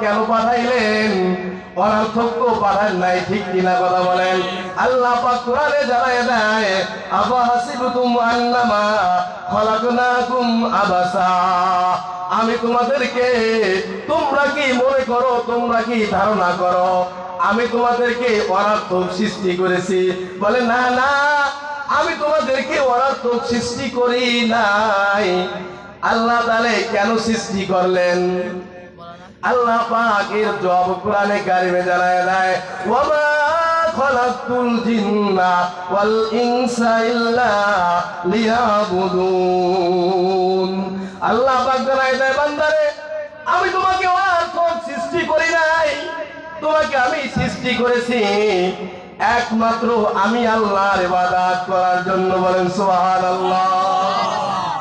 কেন পাঠাইলেন? অনর্থক তো পাঠান নাই, ঠিক কিনা কথা বলেন? আল্লাহ পাক কোরআনে জানায় দেয়, আফা হাসিবতুম আন্নামা খলাকনাকুম আবাসা। আমি তোমাদেরকে, তোমরা কি মনে করো, তোমরা কি ধারণা করো আমি তোমাদেরকে অনর্থক সৃষ্টি করেছি? বলে না না, আমি তোমাদেরকে অনর্থক সৃষ্টি করি নাই। আল্লাহ তাআলা কেন সৃষ্টি করলেন? আল্লাহ পাক এর জবাব কোরআনে কারিমে জানায় দেয়, ওয়ামা খালাকতুল জিন্না ওয়াল ইনসা ইল্লা লিয়াবুদুন। আল্লাহ পাক জানায় দেয়, বান্দারে আমি তোমাকে অনর্থক সৃষ্টি করি নাই, তোমাকে আমি সৃষ্টি করেছি একমাত্র আমি আল্লাহর ইবাদত করার জন্য। বলেন সুবহানাল্লাহ।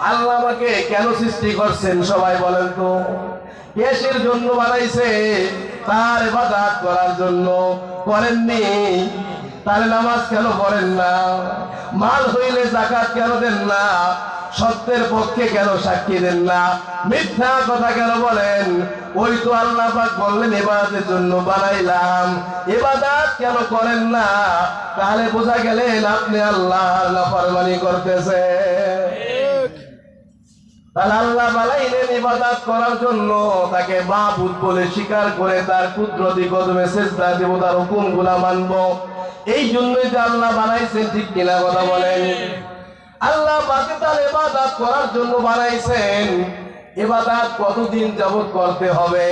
আল্লাহ আমাকে কেন সৃষ্টি করছেন সবাই বলেন তো? কিসের জন্য বানাইছে? তার ইবাদত করার জন্য। করেননি? তাহলে নামাজ কেন পড়েন না? মাল হইলে যাকাত কেন দেন না? সত্যের পক্ষে কেন সাক্ষী দেন না? মিথ্যা কথা কেন বলেন? ওই তো আল্লাহ পাক বললেন ইবাদতের জন্য বানাইলাম, ইবাদত কেন করেন না? তাহলে বোঝা গেলেন আপনি আল্লাহর নাফরমানি করতেছেন। তাহলে আল্লাহ বানাইলেন ইবাদত করার জন্য, তাকে মাবুদ বলে স্বীকার করে তার কুদরতি কদমে সিজদা দেব, তার হুকুমগুলো মানব। এই জন্যই যে আল্লাহ বানাইছেন, ঠিক কিনা কথা বলেন? আল্লাহ পাক তার ইবাদত করার জন্য বানাইছেন। ইবাদত কতদিন যাবত করতে হবে?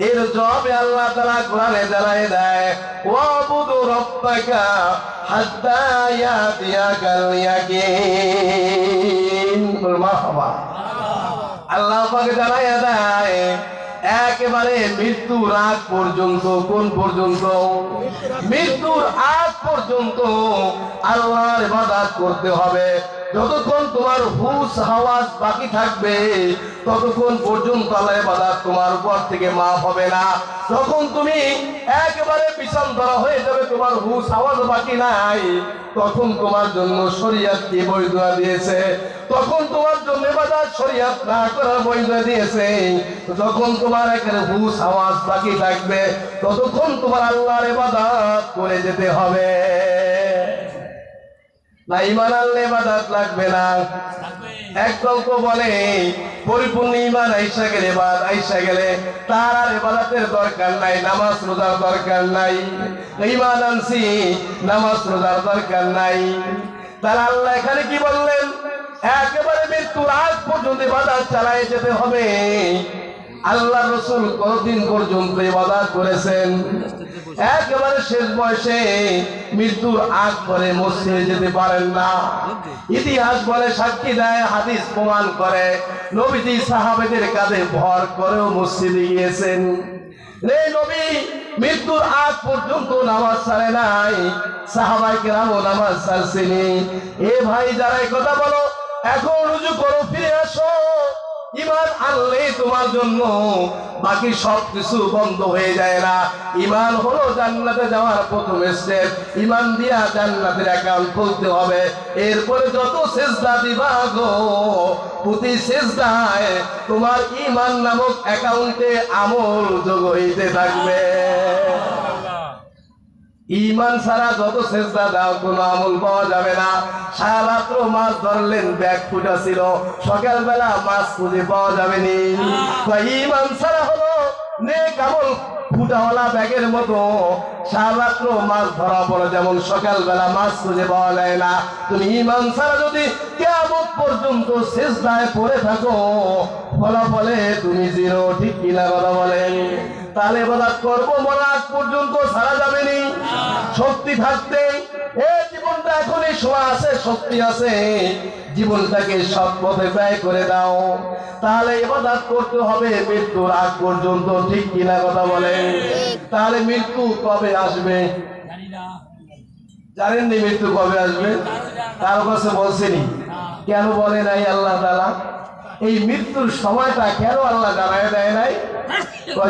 এর জবাবে আল্লাহ তাআলা কোরআনে জানায় দেয়, ওয়াবুদু রাব্বাকা হাত্তা ইয়াতিয়াকাল ইয়াকিন। মারহাবা। আল্লাহ পাক জানায় দেয়, একেবারে মৃত্যুর আগ পর্যন্ত। কোন পর্যন্ত? মৃত্যুর আগ পর্যন্ত আল্লাহর ইবাদত করতে হবে। যতক্ষণ তোমার হুশ হাওয়াস বাকি থাকবে ততক্ষণ পর্যন্ত আল্লাহর ইবাদত তোমার উপর থেকে মাফ হবে না। যখন তুমি একেবারে বিছানা হয়ে যাবে, তোমার হুশ হাওয়াস বাকি নাই, তখন তোমার জন্য শরীয়ত কি বৈধ দিয়েছে? তখন তোমার জন্য ইবাদত শরীয়ত না করার বৈধ দিয়েছে। যখন তোমার একেবারে হুশ হাওয়াস বাকি থাকবে ততক্ষণ তোমার আল্লাহর ইবাদত করে যেতে হবে। না ঈমান আনলে ইবাদত লাগবে না? একদল তো বলে পরিপূর্ণ ঈমান আইসা গেলে তার আর ইবাদতের দরকার নাই, নামাজ রোজার দরকার নাই। ঈমান আনছি, নামাজ রোজার দরকার নাই। তাহলে আল্লাহ এখানে কি বললেন? একেবারে মৃত্যুর আগ পর্যন্ত ইবাদত চালায় যেতে হবে। আল্লাহ রাসূল কতদিন পর্যন্ত ইবাদত করেছেন? একেবারে শেষ বয়সে মৃত্যুর আগ পরে মসজিদে যেতে পারেন না। ইতিহাস বলে, সাক্ষী দেয়, হাদিস প্রমাণ করে, নবীজি সাহাবাদের কাঁধে ভর করেও মসজিদে গিয়েছেন। এই নবী মৃত্যুর আগ পর্যন্ত নামাজ ছাড়ে নাই, সাহাবায়ে কেরামও নামাজ ছাড়ছেনি। এ ভাই যারা এই কথা বলো, এখন রুজু করো, ফিরে আসো। ঈমান আনলে তোমার জন্য বাকি সবকিছু বন্ধ হয়ে যায় না। ঈমান হলো জান্নাতে যাওয়ার প্রথম স্টেপ। ঈমান দিয়া জান্নাতের অ্যাকাউন্ট খুলতে হবে। এরপরে যত সিজদা দিবা গো, প্রতি সিজদায় তোমার ঈমান নামক অ্যাকাউন্টে আমল যোগ হইতে থাকবে। ঈমান ছাড়া যত সিজদা দাও কোনো আমল পাওয়া যাবে না। সারা রাত্র মাছ ধরলেন, ব্যাগ ফুটা ছিল, সকালবেলা মাছ খুঁজে পাওয়া যাবে নি। ঈমান ছাড়া হলো নেক আমল ফুটাওয়ালা ব্যাগের মতো, সারা রাত্র মাছ ধরা পড়ে, যেমন সকালবেলা মাছ খুঁজে পাওয়া যায় না। তুমি ঈমান ছাড়া যদি কিয়ামত পর্যন্ত সিজদায় পড়ে থাকো, ফলাফলে তুমি জিরো, ঠিক কিনা কথা বলেন? তাহলে ইবাদত করবো মরার পর্যন্ত ছাড়া যাবে নি। শক্তি থাকতে এই জীবনটা এখনই সময় আছে, শক্তি আছে, জীবনটাকে সৎ পথে ব্যয় করে দাও। তাহলে ইবাদত করতে হবে মৃত্যুর আগ পর্যন্ত, ঠিক কিনা কথা বলেন? তাহলে মৃত্যু কবে আসবে জানেননি? মৃত্যু কবে আসবে কারো কাছে বলছেনি? কেন বলে নাই আল্লাহ তাআলা? এই মৃত্যুর সময়টা কেন আল্লাহ জানায় দেয় নাই?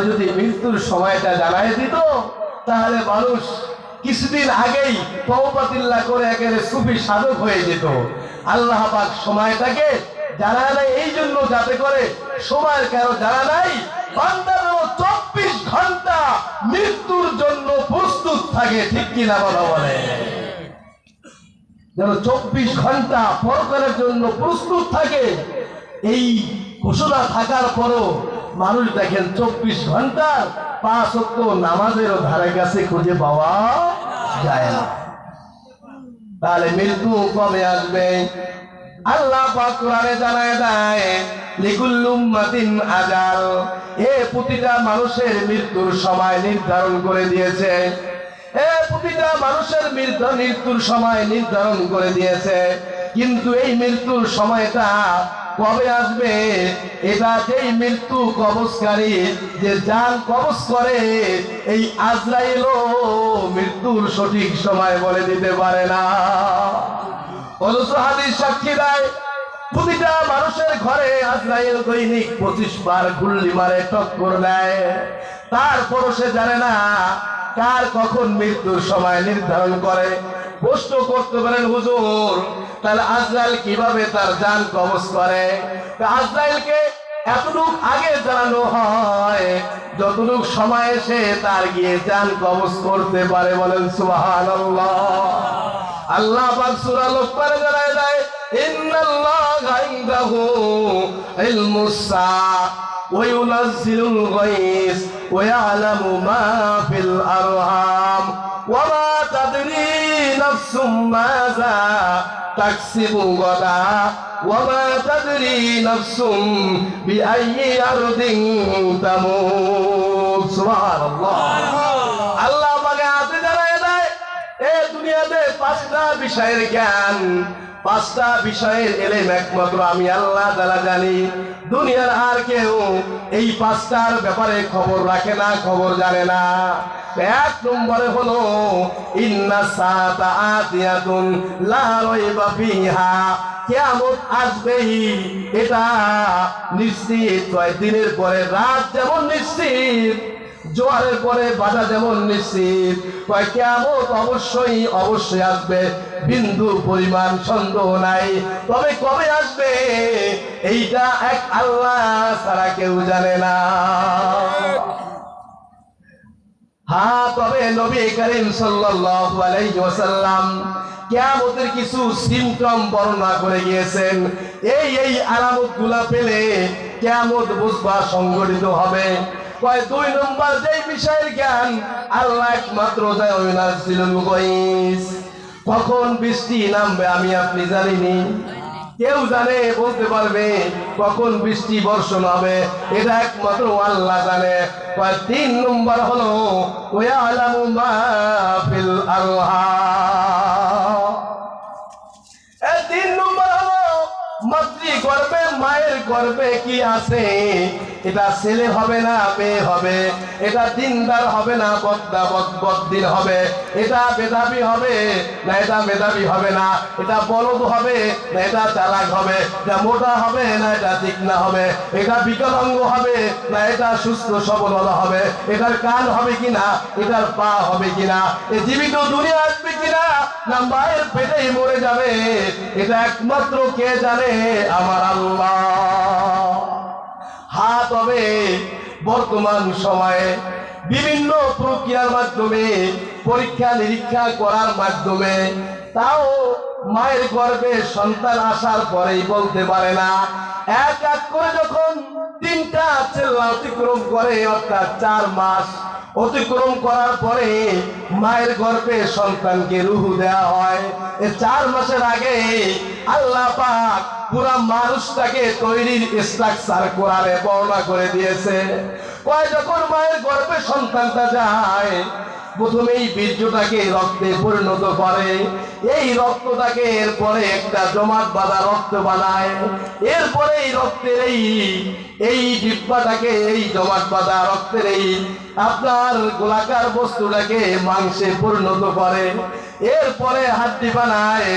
যদি মৃত্যুর সময়টা জানায় দিত তাহলে মানুষ কিছুদিন আগেই তওবাতিল্লাহ করে একেবারে সুফি সাধক হয়ে যেত। আল্লাহ পাক সময়টাকে জানা নাই, এই জন্য যাতে করে সময়ের কেন জানা নাই, বান্দার 24 মৃত্যুর জন্য প্রস্তুত থাকে, ঠিক কিনা কথা বলে? যেন 24 ঘন্টা পরকালের জন্য প্রস্তুত থাকে। এই ঘোষণা থাকার পরও মানুষ দেখেন 24 ঘন্টার 5 ওয়াক্ত নামাজেরও ধারে কাছে খুঁজে পাওয়া যায় না। তাহলে মৃত্যু কবে আসবে? আল্লাহ পাক কোরআনে জানায় দেয়, লিকুল্লি উম্মাতিন আজাল, প্রতিটা মানুষের মৃত্যুর সময় নির্ধারণ করে দিয়েছে। প্রতিটা মানুষের মৃত্যুর সময় নির্ধারণ করে দিয়েছে। কিন্তু এই মৃত্যুর সময়টা কবে আসবে, এটা যেই মৃত্যু কবজকারী, যে জান কবজ করে, এই আজরাইলও মৃত্যুর সঠিক সময় বলে দিতে পারে না। অথচ হাদিস সাক্ষী দেয়, প্রতিটা মানুষের ঘরে আজরাইল দৈনিক 25 বার গুল্লি মারে, টক্কর দেয়। তারপরও সে জানে না কার কখন মৃত্যুর সময় নির্ধারণ করে। প্রশ্ন করতে পারেন, হুজুর তাহলে আজরাইল কিভাবে তার জান কবজ করে? আজরাইলকে এতটুক আগে জানানো হয় যতটুক সময় সে তার গিয়ে জান কবজ করতে পারে। বলেন সুবহানাল্লাহ। আল্লাহ পাক সূরা লোকমানে জানায় দেয়, ইন্নাল্লাহা ইনদাহু ইলমুস সাআ ওয়া ইউনাজ্জিলুল গায়স ওয়া ইয়ালামু মা ফিল আরহাম ওয়া মা তাদরি নাফসুম মাযা তাকসিবু গাদা ওয়া মা তাদরি নাফসুম বিআইয়ি আরদিন তামুত। সুবহানাল্লাহ। আল্লাহ পাকে হাতে জানায় দেয়, দুনিয়াতে 5টা বিষয়ের জ্ঞান, 5টা বিষয়ের এলেম একমাত্র আমি আল্লাহ তাআলা জানি। দুনিয়ার আর কেউ এই 5টার ব্যাপারে খবর রাখে না, খবর জানে না। 1 নম্বরে হলো ইন্না সাআতা আতিয়াতুন লা রাইবা ফিহা, কিয়ামত আসবেই, এটা নিশ্চিত। দিনের পরে রাত যেমন নিশ্চিত, জোয়ারের পরে বাধা যেমন নিশ্চিত, কিয়ামত অবশ্যই অবশ্যই আসবে, বিন্দু পরিমাণ সন্দেহ নাই। তবে কবে আসবে এইটা এক আল্লাহ ছাড়া কেউ জানে না। হ্যাঁ, তবে নবী করিম সাল্লাল্লাহু আলাইহি ওয়াসাল্লাম কিয়ামতের কিছু সিমটম বর্ণনা করে গিয়েছেন। এই আলামতগুলা পেলে কিয়ামত বুঝবা সংগঠিত হবে। 2 নম্বর যেই বিষয়ের জ্ঞান আল্লাহ একমাত্র জানে, ইউনাজ্জিলুল গায়স, কখন বৃষ্টি নামবে আমি আপনি জানিনি। কেউ জানে, বলতে পারবে কখন বৃষ্টি বর্ষণ হবে, এটা একমাত্র আল্লাহ জানে। 3 নম্বর হলো ওয়া ইয়ালামু মা ফিল আরহাম। 3 নম্বর হলো মাতৃগর্ভে, মায়ের গর্ভে কি আছে, এটা ছেলে হবে না মেয়ে হবে, এটা দিনদার হবে না বদ্দিন হবে, এটা মেধাবী হবে না এটা মেধাবী হবে না, এটা বলদ হবে না এটা চালাক হবে, এটা মোটা হবে না এটা চিকনা হবে, এটা বিকলাঙ্গ হবে না এটা সুস্থ সবল হবে, এটার কান হবে কিনা, এটার পা হবে কিনা, এ জীবিত দুনিয়া আসবে কিনা, না মায়ের পেটেই মরে যাবে, এটা একমাত্র কে জানে? আমার আল্লাহ। হ্যাঁ, তবে বর্তমান সময়ে বিভিন্ন প্রক্রিয়ার মাধ্যমে, পরীক্ষা নিরীক্ষা করার মাধ্যমে, তাও মায়ের গর্ভে সন্তান আসার পরেই বলতে পারে না। এক এক করে যখন 3টা চেল্লা অতিক্রম করে, অর্থাৎ 4 মাস অতিক্রম করার পরে মায়ের গর্ভে সন্তানকে রূহ দেওয়া হয়। 4 মাসের আগে আল্লাহ পাক পুরা মানুষটাকে তৈরির স্ট্রাকচার কোরআনে বর্ণনা করে দিয়েছে। যখন মায়ের গর্ভে সন্তানটা যায়, প্রথমেই বীর্যটাকে রক্তে পরিণত করে, এই রক্তটাকে এরপরে একটা জমাট বাঁধা রক্ত বানায়, এরপরে এই রক্তের এই ডিব্বাটাকে, এই জমাট বাঁধা রক্তের আপনার গোলাকার বস্তুটাকে মাংসে পরিণত করে, এরপরে হাড্ডি বানায়,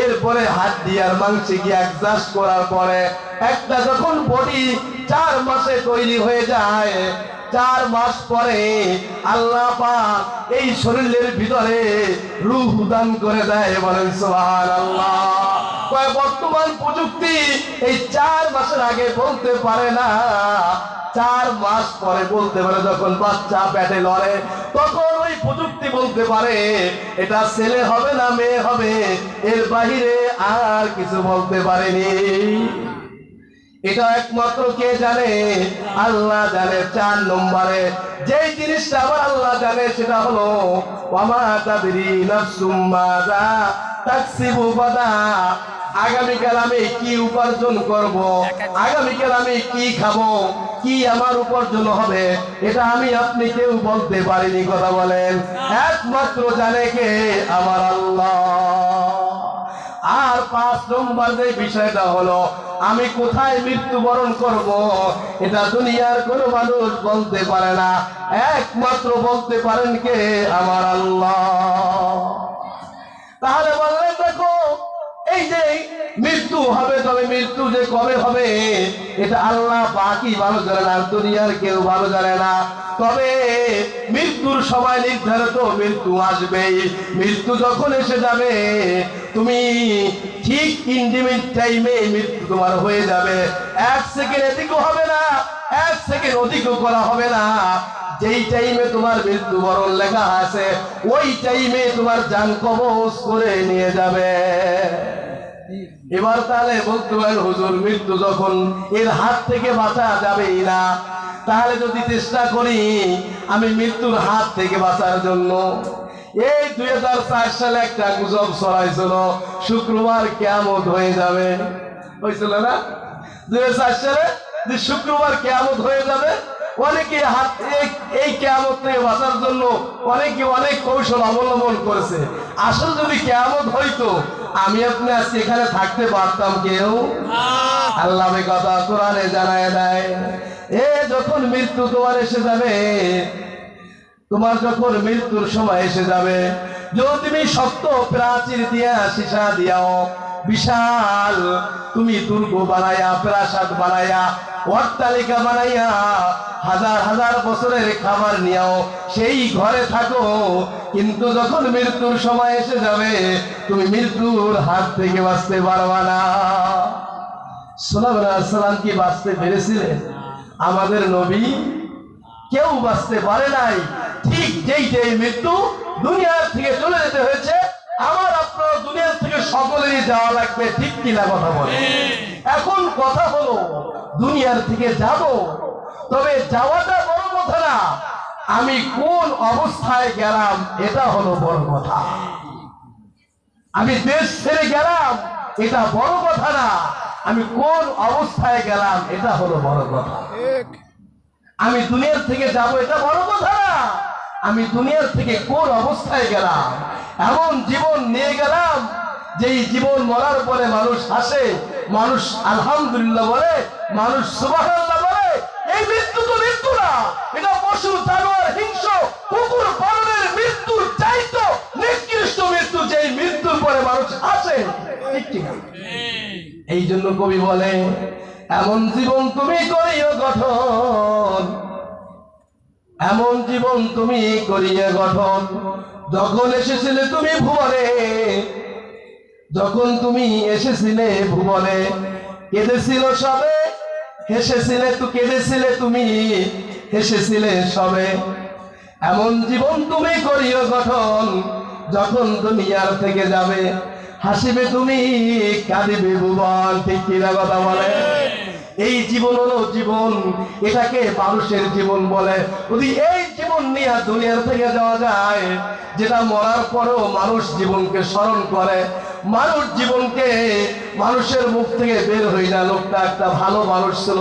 এরপরে হাড্ডি আর মাংসে গিয়ে অ্যাডজাস্ট করার পরে একটা যখন বডি 4 মাসে তৈরি হয়ে যায়, 4 মাস পরে আল্লাহ পাক এই শরীরের ভিতরে রূহ দান করে দেয়। বলেন সুবহানাল্লাহ। কয় বর্তমান প্রযুক্তি এই 4 মাসের আগে বলতে পারে না, 4 মাস পরে বলতে পারে। যখন বাচ্চা পেটে লড়ে তখন ওই প্রযুক্তি বলতে পারে এটা ছেলে হবে না মেয়ে হবে, এর বাহিরে আর কিছু বলতে পারেনি। এটা একমাত্র কে জানে? আল্লাহ জানে। 4 নম্বরে যেই জিনিসটা আবার আল্লাহ জানে সেটা হলো ওয়ামা তাদরি নাফসুম মাযা তাকসিবু গাদা। আগামীকাল আমি কি উপার্জন করব, আগামীকাল আমি কি খাবো, কি আমার উপার্জন হবে, এটা আমি আপনি কেউ বলতে পারিনি। কথা বলেন, একমাত্র জানে কে? আমার আল্লাহ। আর 5 নম্বর যে বিষয়টা হলো আমি কোথায় মৃত্যুবরণ করব, এটা দুনিয়ার কোনো মানুষ বলতে পারে না, একমাত্র বলতে পারেন কে? আমার আল্লাহ। তাহলে বললেন দেখো এই যে মৃত্যু হবে, তবে মৃত্যু যে কবে হবে এটা আল্লাহ বাকি ভালো জানে না, দুনিয়ার কেউ ভালো জানে না। তবে মৃত্যুর সময় নির্ধারিত, মৃত্যু আসবেই। মৃত্যু যখন এসে যাবে তুমি ঠিক ইন্ডিমিট টাইমে মৃত্যু তোমার হয়ে যাবে। 1 সেকেন্ড এদিকও হবে না, 1 সেকেন্ড ওদিকও করা হবে না। যেই টাইমে তোমার মৃত্যুবরণ লেখা আছে ওই টাইমে তোমার জান কবজ করে নিয়ে যাবে। এবার তাহলে বলতে পারেন হুজুর মৃত্যু যখন এর হাত থেকে বাঁচা যাবেই না, তাহলে যদি চেষ্টা করি আমি মৃত্যুর হাত থেকে বাঁচার জন্য। এই 2004 সালে একটা গুজব ছড়াইছিল শুক্রবার কিয়ামত হয়ে যাবে, হয়েছিল না? 2004 সালে যে শুক্রবার কিয়ামত হয়ে যাবে, অনেকে এই কিয়ামত থেকে বাঁচার জন্য অনেকে অনেক কৌশল অবলম্বন করেছে। আসলে যদি কিয়ামত হইতো আমি আপনি আজকে এখানে থাকতে পারতাম কেউ? আল্লাহ কথা কোরআনে জানায় দেয়, এ যখন মৃত্যু তোমার এসে যাবে, তোমার যখন মৃত্যুর সময় এসে যাবে, যদি তুমি শক্ত প্রাচীর দিয়া সীসা দিয়াও বিশাল তুমি দুর্গ বানাইয়া প্রাসাদ বানাইয়া অট্টালিকা বানাইয়া হাজার হাজার বছরের খাবার নিয়াও সেই ঘরে থাকো, কিন্তু যখন মৃত্যুর সময় এসে যাবে তুমি মৃত্যুর হাত থেকে বাঁচতে পারবা না। সুলাইমান আলাইহিস সালাম কি বাঁচতে পেরেছিলেন? আমাদের নবী কেউ বাঁচতে পারে নাই। ঠিক যেই মৃত্যু দুনিয়ার থেকে চলে যেতে হয়েছে, আমার আপনার দুনিয়ার থেকে সকলেরই যাওয়া লাগবে। ঠিক কিনা কথা বলে? এখন কথা হলো দুনিয়ার থেকে যাব, তবে যাওয়াটা বড় কথা না, আমি কোন অবস্থায় গেলাম এটা হলো বড় কথা। আমি দেশ ছেড়ে গেলাম এটা বড় কথা না, আমি কোন অবস্থায় গেলাম এটা হলো বড় কথা। আমি দুনিয়ার থেকে যাব এটা বড় কথা না, আমি দুনিয়ার থেকে কোন অবস্থায় গেলাম। এমন জীবন নিয়ে গেলাম যেই জীবন মরার পরে মানুষ হাসে, মানুষ আলহামদুলিল্লাহ বলে, মানুষ সুবহানাল্লাহ বলে। এই মৃত্যু তো মৃত্যু না, এটা পশু জানোয়ার হিংস্র কুকুর পালনের মৃত্যুর চাইতো নিকৃষ্ট মৃত্যু, যেই মৃত্যুর পরে মানুষ হাসে। এই জন্য কবি বলে এমন জীবন তুমি করিও গঠন, এমন জীবন তুমি করিয়ে গঠন। যখন এসেছিলে তুমি ভুবনে, যখন তুমি এসেছিলে ভুবনে, কেঁদেছিল সবে, হেসেছিলে তো, কেঁদেছিলে তুমি, হেসেছিলে সবে। এমন জীবন তুমি করিও গঠন, যখন দুনিয়ার থেকে যাবে হাসিবে তুমি, কাঁদিবে ভুবন। ঠিক কিনা কথা বলে? এই জীবন হলো জীবন, এটাকে মানুষের জীবন বলে। যদি এই জীবন নিয়ে দুনিয়ার থেকে যাওয়া যায়, যেটা মরার পরেও মানুষ জীবনকে স্মরণ করে, মানুষ জীবনকে মানুষের মুখ থেকে বের হই না। লোকটা একটা ভালো মানুষ ছিল,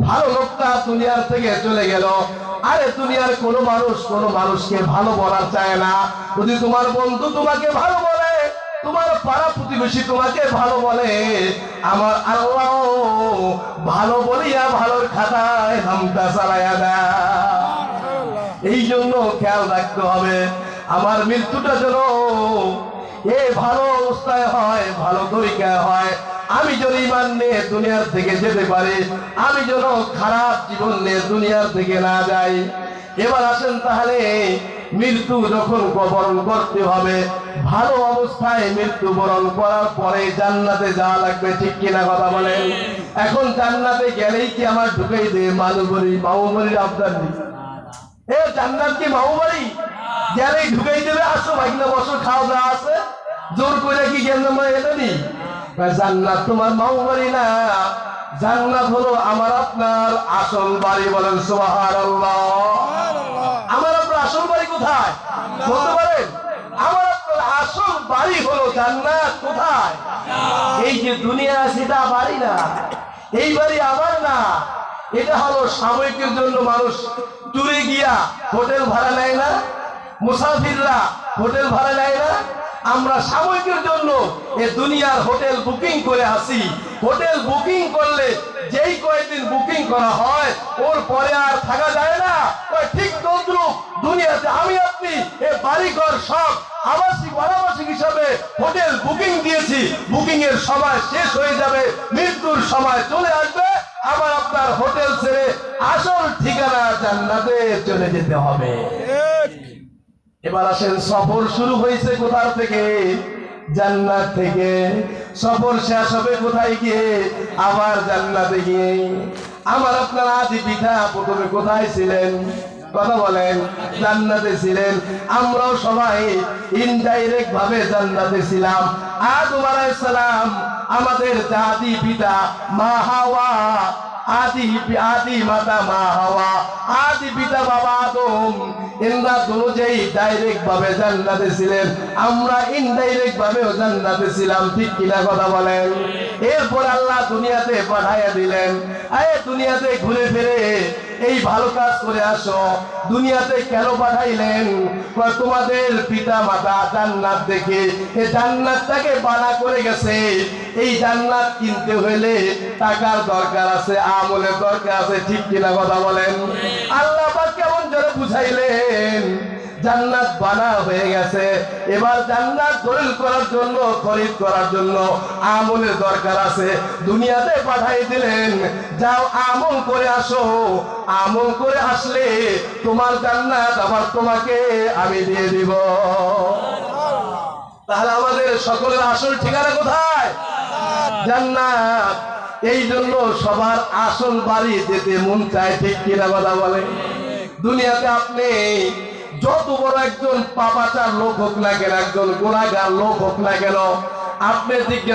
ভালো লোকটা দুনিয়ার থেকে চলে গেল। আরে দুনিয়ার কোনো মানুষ কোনো মানুষকে ভালো বলার চায় না। যদি তোমার বন্ধু তোমাকে ভালো বলে, তোমার পাড়া প্রতিবেশী তোমাকে ভালো বলে, আমার আল্লাহ ভালো বলিয়া ভালোর খাতায় নামটা চালাইয়া দেয়। এই জন্য খেয়াল রাখতে হবে আমার মৃত্যুটা যেন ভালো অবস্থায় হয়, ভালো তরিকায় হয়। আমি যেন ঈমান নিয়ে দুনিয়ার থেকে যেতে পারি, আমি যেন খারাপ জীবন নিয়ে দুনিয়ার থেকে না যাই। এবার আসেন তাহলে মৃত্যু যখন বরণ করতে হবে, ভালো অবস্থায় মৃত্যু বরণ করার পরে জান্নাতে যাওয়া লাগবে, ঠিক কিনা কথা বলেন? এখন জান্নাতে গেলেই কি আমার ঢুকেই দে মালুবরি মামুবরির আবদার নেই? এ জান্নাত কি মামুবরি? গেলেই ঢুকেই দেবে, আসো ভাগনা বসো, খাওয়া দাওয়া আছে, জোর করে কি গেলাম এটা নি? জান্নাত তোমার মামুবরি না, জান্নাত হলো আমার আপনার আসল বাড়ি। বলেন সুবহানাল্লাহ। আমার আপনার আসল বাড়ি কোথায় বলতে পারেন? আমার আপনার আসল বাড়ি হলো জান্নাত। কোথায়? এই যে দুনিয়া সেটা বাড়ি না, এই বাড়ি আমার না, এটা হলো সাময়িকের জন্য। মানুষ ট্যুরে গিয়া হোটেল ভাড়া নেয় না, মুসাফিররা হোটেল ভাড়া নেয় না, আমরা সাময়িকের জন্য এ দুনিয়ার হোটেল বুকিং করে আসি। হোটেল বুকিং করলে যেই কয়েকদিন বুকিং করা হয় ওর পরে আর থাকা যায় না। ঠিক তদ্রুপ দুনিয়াতে আমি আপনি এ বাড়িঘর সব আবাসিক অনাবাসিক হিসাবে হোটেল বুকিং দিয়েছি, বুকিং এর সময় শেষ হয়ে যাবে, মৃত্যুর সময় চলে আসবে, আবার আপনার হোটেল ছেড়ে আসল ঠিকানা জান্নাতে চলে যেতে হবে। এবার আসেন, সফর শুরু হয়েছে কোথা থেকে? জান্নাত থেকে। সফর শেষ হবে কোথায় গিয়ে? আবার জান্নাতে গিয়ে। আমার আপনার আদি পিতা প্রথমে কোথায় ছিলেন? কথা বলেন। জান্নাতে ছিলেন। আমরাও সবাই ইনডাইরেক্ট ভাবে জান্নাতে ছিলাম। আদম আলাইহিস সালাম আমাদের আদি পিতা, মা হাওয়া আদি মাতা মা হাওয়া, আদি পিতা বাবা আদম, এনরা দুজনেই ডাইরেক্ট ভাবে জান্নাতে ছিলেন, আমরা ইনডাইরেক্ট ভাবেও জান্নাতে ছিলাম, ঠিক কিনা কথা বলেন? এরপর আল্লাহ দুনিয়াতে পাঠাইয়া দিলেন, এই দুনিয়াতে ঘুরে ফিরে এই ভালো কাজ করে আসো। দুনিয়াতে কেন পাঠাইলেন? তোমাদের পিতা মাতা জান্নাত দেখে এই জান্নাতটাকে বানা করে গেছে। এই জান্নাত কিনতে হইলে টাকার দরকার আছে, আমলের দরকার আছে, ঠিক কিনা কথা বলেন? আল্লাহ পাক কেমন জোরে বুঝাইলেন, জান্নাত বানা হয়ে গেছে, এবার জান্নাত দলিল করার জন্য, খরিদ করার জন্য আমলের দরকার আছে। দুনিয়াতে পাঠাই দিলেন, যাও আমল করে আসো। আমল করে আসলে তোমার জান্নাত আবার তোমাকে আমি দিয়ে দিব। তাহলে আমাদের সকলের আসল ঠিকানা কোথায়? জান্নাত। এই জন্য সবার আসল বাড়ি যেতে মন চায়, ঠিক কিনা কথা বলে? দুনিয়াতে আপনি যত বড় একজন পাপাচার লোক হোক না কেন, একজন গুনাহগার লোক হোক না কেন, আপনি জিজ্ঞেস